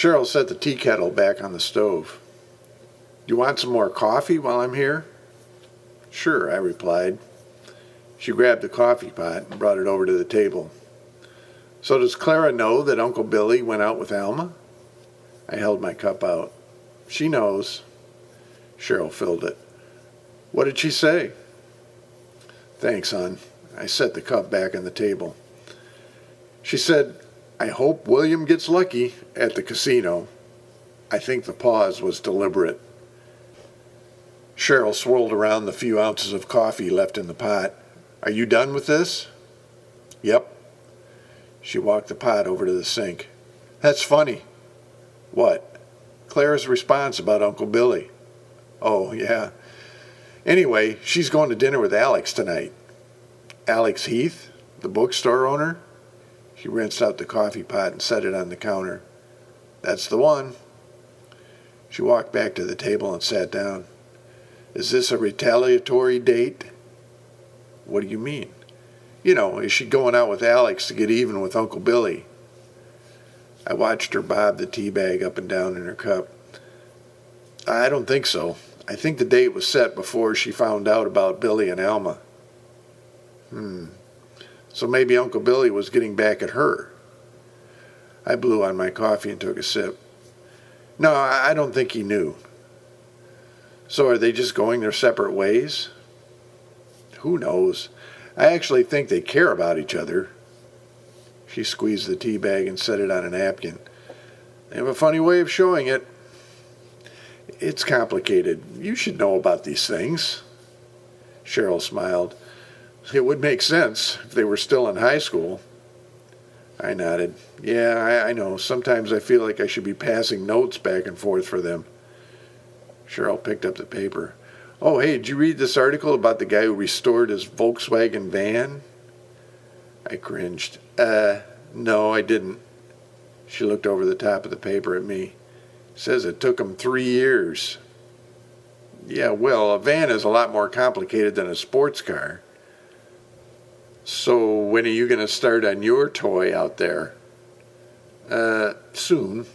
Cheryl set the tea kettle back on the stove. "You want some more coffee while I'm here?" "Sure," I replied. She grabbed the coffee pot and brought it over to the table. "So does Clara know that Uncle Billy went out with Alma?" I held my cup out. "She knows." Cheryl filled it. "What did she say?" "Thanks, hon." I set the cup back on the table. "She said, 'I hope William gets lucky at the casino.'" I think the pause was deliberate. Cheryl swirled around the few ounces of coffee left in the pot. "Are you done with this?" "Yep." She walked the pot over to the sink. "That's funny." "What?" "Clara's response about Uncle Billy." "Oh, yeah. Anyway, she's going to dinner with Alex tonight." "Alex Heath, the bookstore owner?" She rinsed out the coffee pot and set it on the counter. "That's the one." She walked back to the table and sat down. "Is this a retaliatory date?" "What do you mean?" "You know, is she going out with Alex to get even with Uncle Billy?" I watched her bob the tea bag up and down in her cup. "I don't think so. I think the date was set before she found out about Billy and Alma." So maybe Uncle Billy was getting back at her." I blew on my coffee and took a sip. "No, I don't think he knew." "So are they just going their separate ways?" "Who knows? I actually think they care about each other." She squeezed the tea bag and set it on a napkin. "They have a funny way of showing it." "It's complicated. You should know about these things." Cheryl smiled. "It would make sense if they were still in high school." I nodded. "Yeah, I know. Sometimes I feel like I should be passing notes back and forth for them." Cheryl picked up the paper. "Oh, hey, did you read this article about the guy who restored his Volkswagen van?" I cringed. No, I didn't." She looked over the top of the paper at me. "Says it took him 3 years." "Yeah, well, a van is a lot more complicated than a sports car." "So when are you going to start on your toy out there?" Soon."